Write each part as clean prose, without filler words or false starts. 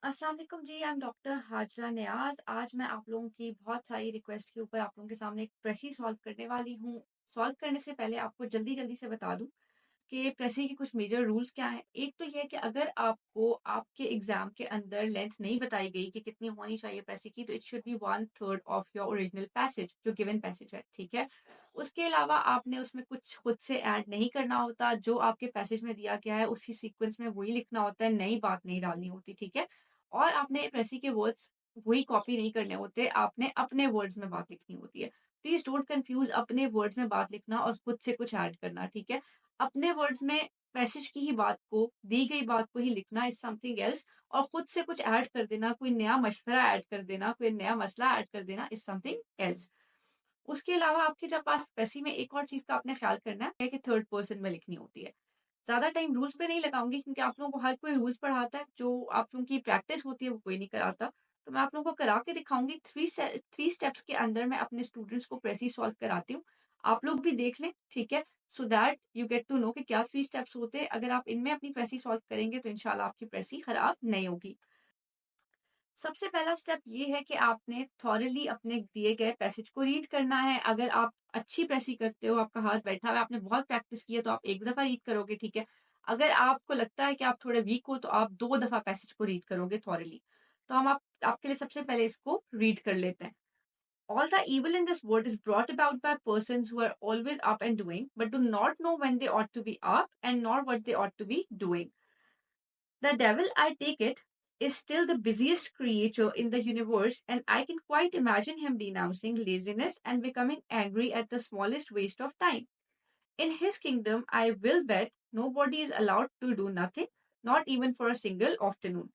अस्सलाम वालेकुम जी, I am doctor Hazra नियाज़। आज मैं आप लोगों की बहुत सारी रिक्वेस्ट के ऊपर आप लोगों के सामने एक प्रेसी सॉल्व करने वाली हूँ। सॉल्व करने से पहले आपको जल्दी-जल्दी से बता दूँ कि प्रेसी के कुछ मेजर रूल्स क्या हैं। एक तो ये है कि अगर आपको आपके एग्ज़ाम के अंदर लेंथ नहीं बताई गई कि कितनी होनी चाहिए प्रेसी की, तो it should be 1/3 of your original passage, जो गिवन पैसेज है, ठीक है? उसके अलावा आपने उसमें कुछ खुद से ऐड नहीं करना होता, जो आपके पैसेज में दिया गया है उसी सीक्वेंस में वही लिखना होता है, नई बात नहीं डालनी होती, ठीक है? और आपने प्रेसी के वर्ड्स वही कॉपी नहीं करने होते, आपने अपने वर्ड्स में बात लिखनी होती है। प्लीज़ डोंट कन्फ्यूज़ अपने वर्ड्स में बात लिखना और खुद से कुछ ऐड करना, ठीक है? अपने वर्ड्स में पैसेज की ही बात को, दी गई बात को ही लिखना इज़ समथिंग एल्स, और खुद से कुछ ऐड कर देना, कोई नया मशवरा ऐड कर देना, कोई नया मसला ऐड कर देना इज़ समथिंग एल्स। उसके अलावा आपके जब पास पैसे में एक और चीज़ का आपने ख़्याल करना है कि थर्ड पर्सन में लिखनी होती है। ज़्यादा टाइम रूल्स पे नहीं लगाऊँगी क्योंकि आप लोगों को हर कोई रूल्स पढ़ाता है, जो आप लोगों की प्रैक्टिस होती है वो कोई नहीं कराता। तो मैं आप लोगों को करा के दिखाऊँगी, 3 स्टेप्स के अंदर मैं अपने स्टूडेंट्स को प्रेसी सॉल्व कराती हूँ। आप लोग भी देख लें, ठीक है? So that you get to know कि क्या 3 स्टेप्स होते हैं। अगर आप इनमें अपनी प्रेसी सॉल्व करेंगे तो इंशाल्लाह आपकी प्रेसी खराब नहीं होगी। सबसे पहला स्टेप ये है कि आपने थॉरली अपने दिए गए पैसेज को रीड करना है। अगर आप अच्छी प्रेसी करते हो, आपका हाथ बैठा हुआ है, आपने बहुत प्रैक्टिस की है, तो आप 1 दफ़ा रीड करोगे, ठीक है? अगर आपको लगता है कि आप थोड़े वीक हो, तो आप 2 दफ़ा पैसेज को रीड करोगे थॉरली। तो हम आप आपके लिए सबसे पहले इसको रीड कर लेते हैं। All the evil in this world is brought about by persons who are always up and doing, but do not know when they ought to be up and nor what they ought to be doing. The devil, I take it, is still the busiest creature in the universe, and I can quite imagine him denouncing laziness and becoming angry at the smallest waste of time. In his kingdom, I will bet nobody is allowed to do nothing, not even for a single afternoon.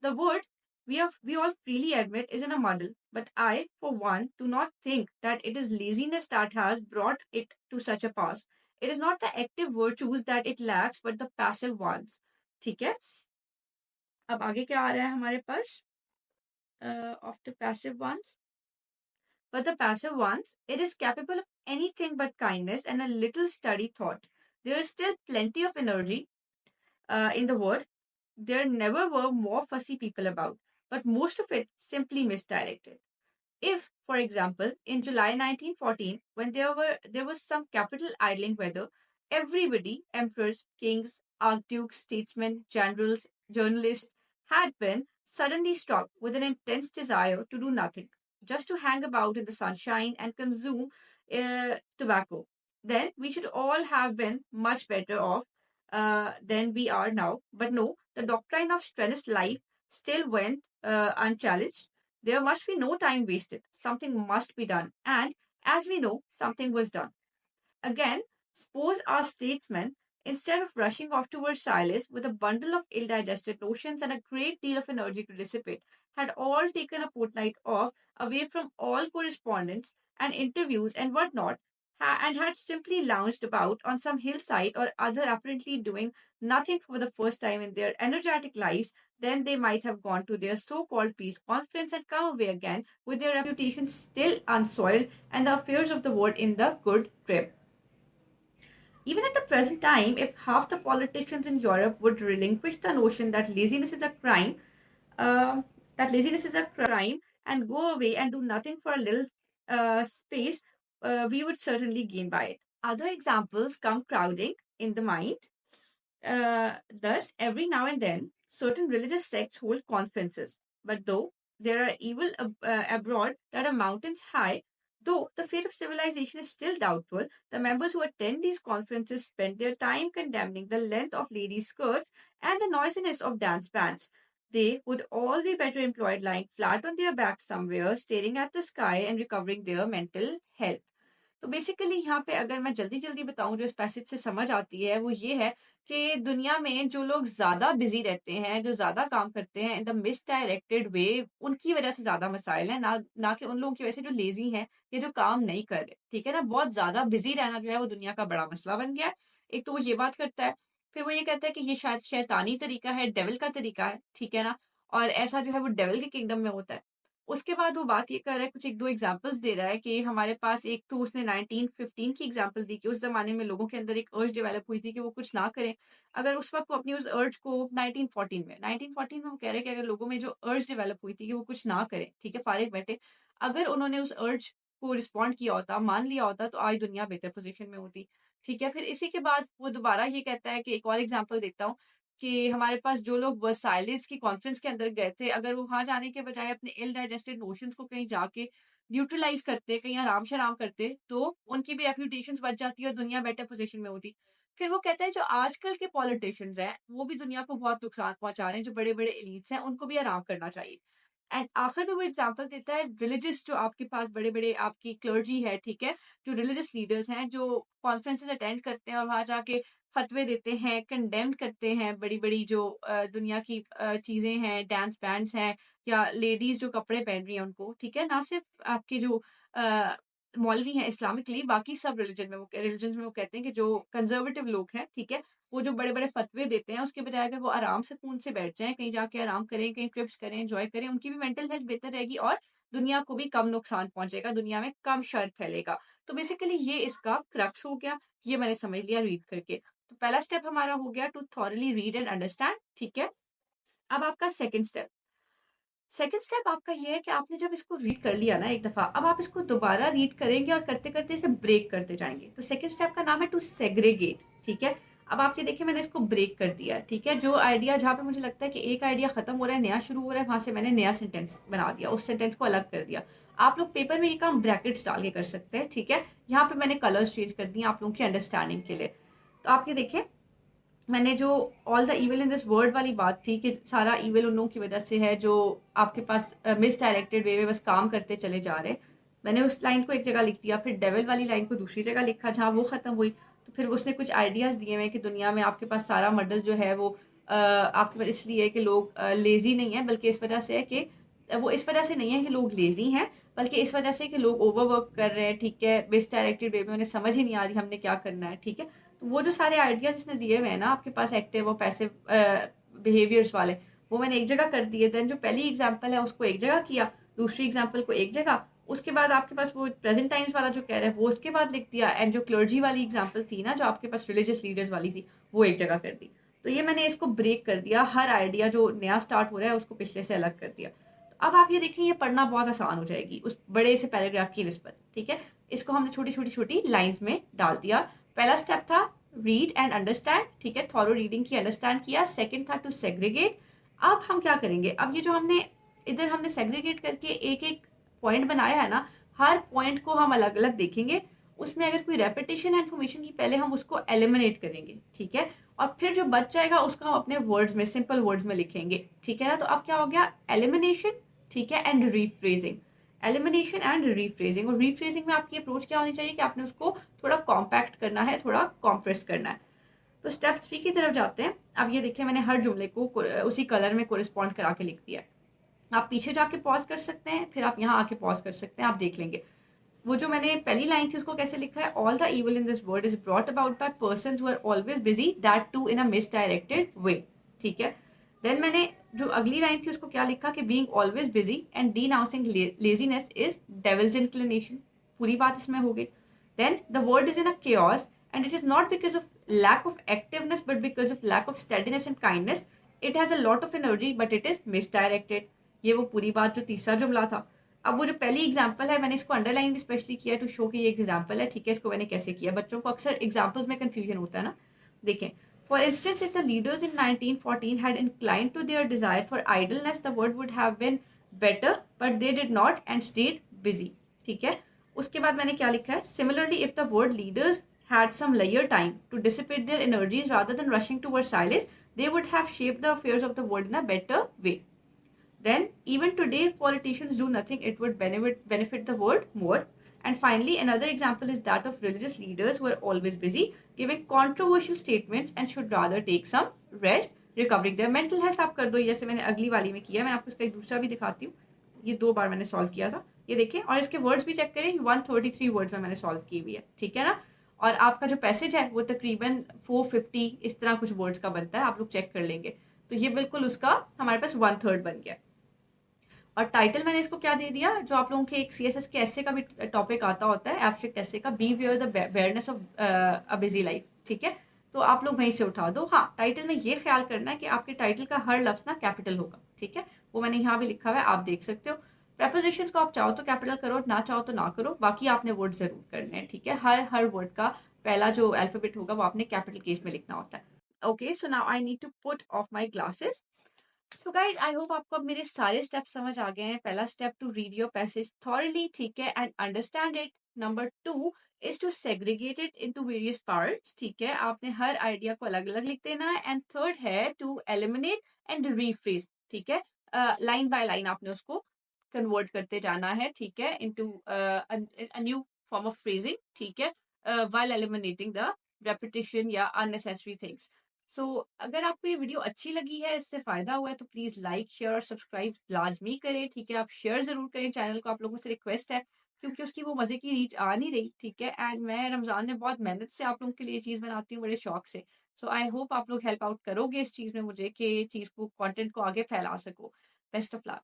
The word we all freely admit is in a muddle, but I, for one, do not think that it is laziness that has brought it to such a pass. It is not the active virtues that it lacks, but the passive ones. ठीक है? अब आगे क्या आ रहा है हमारे पास? Of the passive ones. But the passive ones, it is capable of anything but kindness and a little study thought. There is still plenty of energy in the world. There never were more fussy people about, but most of it simply misdirected. If, for example, in July 1914, when there was some capital idling weather, everybody, emperors, kings, archdukes, statesmen, generals, journalists, had been suddenly struck with an intense desire to do nothing, just to hang about in the sunshine and consume tobacco, then we should all have been much better off than we are now. But no, the doctrine of strenuous life still went unchallenged. There must be no time wasted. Something must be done. And as we know, something was done. Again, suppose our statesmen, instead of rushing off to Versailles with a bundle of ill digested notions and a great deal of energy to dissipate, had all taken a fortnight off away from all correspondence and interviews and what not, and had simply lounged about on some hillside or other, apparently doing nothing for the first time in their energetic lives, then they might have gone to their so called peace conference and come away again with their reputations still unsoiled and the affairs of the world in the good grip. Even at the present time, if half the politicians in Europe would relinquish the notion uh, that laziness is a crime, and go away and do nothing for a little space, we would certainly gain by it. Other examples come crowding in the mind. Thus, every now and then, certain religious sects hold conferences. But though there are evil abroad that are mountains high, though the fate of civilization is still doubtful, the members who attend these conferences spend their time condemning the length of ladies' skirts and the noisiness of dance bands. They would all be better employed lying flat on their backs somewhere, staring at the sky and recovering their mental health. तो basically यहाँ पे अगर मैं जल्दी-जल्दी बताऊँ जो इस passage से समझ आती है, वो ये है कि दुनिया में जो लोग ज़्यादा बिज़ी रहते हैं, जो ज़्यादा काम करते हैं इन द मिसडायरेक्टेड वे, उनकी वज़ह से ज़्यादा मसाइल हैं, ना ना कि उन लोगों की वज़ह से जो लेज़ी हैं, या जो काम नहीं कर रहे, ठीक है ना? बहुत ज़्यादा बिज़ी रहना जो है वो दुनिया का बड़ा मसला बन गया है। एक तो वो ये बात करता है, फिर वो ये कहता है कि ये शायद शैतानी तरीका है, डेविल का तरीका है, ठीक है ना? और ऐसा जो है वो डेविल के किंगडम में होता है। उसके बाद वो बात ये कर रहा है, कुछ 1-2 एग्ज़ाम्पल्स दे रहा है कि हमारे पास एक तो उसने 1915 की एग्ज़ाम्पल दी कि उस ज़माने में लोगों के अंदर एक अर्ज डेवलप हुई थी कि वो कुछ ना करें। अगर उस वक़्त वो अपनी उस अर्ज को 1914 में वो कह रहे हैं कि अगर लोगों में जो अर्ज डेवलप हुई थी कि वो कुछ ना करें, ठीक है, फ़ारिग बैठे, अगर उन्होंने उस अर्ज को रिस्पॉन्ड किया होता, मान लिया होता, तो आज दुनिया बेहतर पोज़ीशन में होती। ठीक है, फिर इसी के बाद वो दोबारा ये कहता है कि एक और एग्ज़ाम्पल देता हूँ कि हमारे पास जो लोग वर्साइलेस की कॉन्फ्रेंस के अंदर गए थे, अगर वो वहाँ जाने के बजाय अपने इल डाइजेस्टेड नोशंस को कहीं जाके न्यूट्रलाइज़ करते, कहीं आराम-शराम करते, तो उनकी भी रेपुटेशंस बच जाती और दुनिया बेटर पोज़ीशन में होती। फिर वो कहता है जो आजकल के पॉलिटिशियंस हैं, वो भी दुनिया को बहुत नुकसान पहुँचा रहे हैं, जो बड़े-बड़े एलीट्स हैं, उनको भी आराम करना चाहिए। एंड आखिर में वो एग्ज़ाम्पल देता है रिलिजियस जो आपके पास बड़े-बड़े आपकी क्लर्जी है, ठीक है? जो रिलिजियस लीडर्स हैं, जो कॉन्फ्रेंसेस अटेंड करते हैं और वहाँ जाके फतवे देते हैं, कंडेम करते हैं बड़ी-बड़ी जो दुनिया की चीज़ें हैं, डांस बैंड्स हैं या लेडीज़ जो कपड़े पहन रही हैं उनको, ठीक है? ना सिर्फ़ आपके जो अ, मौलवी हैं इस्लामिकली, बाकी सब रिलिजन्स में वो कहते हैं कि जो कंज़र्वेटिव लोग हैं, ठीक है? वो जो बड़े-बड़े फतवे देते हैं, उसके बजाय अगर वो आराम सुकून से बैठ जाएँ, कहीं जाके आराम करें, कहीं ट्रिप्स करें, एन्जॉय करें, उनकी भी मेंटल हेल्थ बेहतर रहेगी और दुनिया को भी कम नुकसान पहुँचेगा, दुनिया में कम शर फैलेगा। तो बेसिकली ये इसका क्रक्स हो गया, ये मैंने समझ लिया रीड करके। तो पहला स्टेप हमारा हो गया to thoroughly read and understand, ठीक है? अब आपका सेकंड स्टेप आपका ये है कि आपने जब इसको रीड कर लिया ना एक दफ़ा, अब आप इसको दोबारा रीड करेंगे और करते-करते इसे ब्रेक करते जाएँगे। तो सेकंड स्टेप का नाम है टू सेग्रीगेट, ठीक है? अब आप ये देखिए मैंने इसको ब्रेक कर दिया, ठीक है? जो आइडिया जहाँ पे मुझे लगता है कि एक आइडिया खत्म हो रहा है, नया शुरू हो रहा है, वहाँ से मैंने नया सेंटेंस बना दिया, उस सेंटेंस को अलग कर दिया। आप लोग पेपर में ये काम ब्रैकेट्स डाल के कर सकते हैं, ठीक है? यहाँ पे मैंने कलर्स चेंज कर दिए आप लोगों की अंडरस्टैंडिंग के लिए। तो आप ये देखिए मैंने जो all the evil in this world वाली बात थी कि सारा इविल उन लोगों की वजह से है जो आपके पास मिसडायरेक्टेड वे में बस काम करते चले जा रहे हैं। मैंने उस लाइन को एक जगह लिख दिया, फिर डेविल वाली लाइन को दूसरी जगह लिखा जहाँ वो ख़त्म हुई। तो फिर उसने कुछ आइडियाज़ दिए हुए कि दुनिया में आपके पास सारा मॉडल जो है वो आपके पास इसलिए है कि लोग लेज़ी नहीं है, बल्कि इस वजह से है कि वो इस वजह से नहीं है कि लोग लेज़ी हैं, बल्कि इस वजह से कि लोग ओवरवर्क कर रहे हैं, ठीक है? मिसडायरेक्टेड वे में उन्हें समझ ही नहीं आ रही हमने क्या करना है, ठीक है? वो जो सारे आइडियाज़ इसने दिए हुए हैं ना आपके पास एक्टिव और पैसिव बिहेवियर्स वाले, वो मैंने एक जगह कर दिए। देन जो पहली एग्जांपल है उसको एक जगह किया, दूसरी एग्जांपल को एक जगह, उसके बाद आपके पास वो प्रेजेंट टाइम्स वाला जो कह रहा है वो उसके बाद लिख दिया, एंड जो क्लर्जी वाली एग्जांपल थी ना जो आपके पास रिलीजियस लीडर्स वाली थी वो एक जगह कर दी। तो ये मैंने इसको ब्रेक कर दिया, हर आइडिया जो नया स्टार्ट हो रहा है उसको पिछले से अलग कर दिया। तो अब आप ये देखें ये पढ़ना बहुत आसान हो जाएगी उस बड़े से पैराग्राफ की निस्बत, ठीक है? इसको हमने छोटी छोटी छोटी लाइन्स में डाल दिया। पहला स्टेप था रीड एंड अंडरस्टैंड, ठीक है? थॉरो रीडिंग की, अंडरस्टैंड किया। सेकंड था टू सेग्रीगेट। अब हम क्या करेंगे, अब ये जो हमने इधर हमने सेग्रीगेट करके एक एक पॉइंट बनाया है ना, हर पॉइंट को हम अलग अलग देखेंगे, उसमें अगर कोई रेपिटेशन है इन्फॉर्मेशन की पहले हम उसको एलिमिनेट करेंगे, ठीक है? और फिर जो बच जाएगा उसको हम अपने वर्ड्स में, सिंपल वर्ड्स में लिखेंगे, ठीक है ना? तो अब क्या हो गया, एलिमिनेशन, ठीक है, and rephrasing. Elimination and rephrasing, और रीफ्रेजिंग में आपकी अप्रोच क्या होनी चाहिए कि आपने उसको थोड़ा कॉम्पैक्ट करना है, थोड़ा कॉम्प्रेस करना है। तो स्टेप 3 की तरफ जाते हैं। अब ये देखिए मैंने हर जुमले को उसी कलर में कोरिस्पॉन्ड करा के लिख दिया है। आप पीछे जाके पॉज कर सकते हैं, फिर आप यहाँ आके पॉज कर सकते हैं, आप देख लेंगे। वो जो मैंने पहली लाइन थी उसको कैसे लिखा है, all the evil in this world is brought about by persons who are always busy, that too in a misdirected way, ठीक है? देन मैंने जो अगली लाइन थी उसको क्या लिखा कि being always busy and denouncing laziness is devil's inclination, पूरी बात इसमें हो गई। Then the world is in a chaos and it is not because of lack of activeness but because of lack of steadiness and kindness. It has a lot of energy but it is misdirected. ये वो पूरी बात जो तीसरा जुमला था। अब वो जो पहली एग्जाम्पल है मैंने इसको अंडरलाइन भी स्पेशली किया टू शो कि ये एग्जाम्पल है, ठीक है? इसको मैंने कैसे किया, बच्चों को अक्सर एग्जाम्पल्स में कंफ्यूजन होता है ना। देखें, for instance if the leaders in 1914 had inclined to their desire for idleness the world would have been better but they did not and stayed busy, ठीक है? उसके बाद मैंने क्या लिखा है, similarly if the world leaders had some leisure time to dissipate their energies rather than rushing towards silence, they would have shaped the affairs of the world in a better way. Then, even today, if politicians do nothing, it would benefit the world more. And finally, another example is that of religious leaders who are always busy, giving controversial statements and should rather take some rest, recovering their mental health. आप कर दो जैसे मैंने अगली वाली में किया, मैं आपको इसका एक दूसरा भी दिखाती हूँ। ये 2 बार मैंने सॉल्व किया था, ये देखें, और इसके वर्ड्स भी चेक करें, 133 वर्ड्स में मैंने सॉल्व की हुई है, ठीक है ना? और आपका जो पैसेज है वो तकरीबन 450 इस तरह कुछ वर्ड्स का बनता है, आप लोग चेक कर लेंगे। तो ये बिल्कुल उसका हमारे पास 1/3 बन गया। और टाइटल मैंने इसको क्या दे दिया, जो आप लोगों के एक सीएसएस के एसे का भी टॉपिक आता होता है, एब्स्ट्रैक्ट एसे का, beware the bareness of a busy life, ठीक है? तो आप लोग वहीं से उठा दो। हाँ, टाइटल में ये ख्याल करना है कि आपके टाइटल का हर लफ्ज ना कैपिटल होगा, ठीक है? वो मैंने यहाँ भी लिखा हुआ है, आप देख सकते हो। प्रपोजिशंस को आप चाहो तो कैपिटल करो, ना चाहो तो ना करो, बाकी आपने वर्ड जरूर करने हैं, ठीक है? हर हर वर्ड का पहला जो अल्फाबेट होगा वो आपने कैपिटल केस में लिखना होता है। Okay, so now I need to put off my glasses. So guys, I hope आपको अब मेरे सारे स्टेप समझ आ गए हैं। पहला step, to read your passage thoroughly, ठीक है, and understand it. Number 2 is to segregate it into various parts, ठीक है, आपने हर आइडिया को अलग अलग लिख देना है। एंड थर्ड है टू एलिमिनेट एंड रीफ्रेज, ठीक है, लाइन बाय लाइन आपने उसको कन्वर्ट करते जाना है, ठीक है, into a new form of phrasing, ठीक है, व्हाइल एलिमिनेटिंग द रेपिटेशन या अननेसेसरी थिंग्स। सो अगर आपको ये वीडियो अच्छी लगी है, इससे फायदा हुआ है, तो प्लीज लाइक, शेयर और सब्सक्राइब लाजमी करें, ठीक है? आप शेयर जरूर करें चैनल को, आप लोगों से रिक्वेस्ट है, क्योंकि उसकी वो मजे की रीच आ नहीं रही, ठीक है? एंड मैं रमजान में बहुत मेहनत से आप लोगों के लिए चीज बनाती हूँ, बड़े शौक से। सो आई होप आप लोग हेल्प आउट करोगे इस चीज में मुझे, कि चीज को, कंटेंट को आगे फैला सको। Best of luck.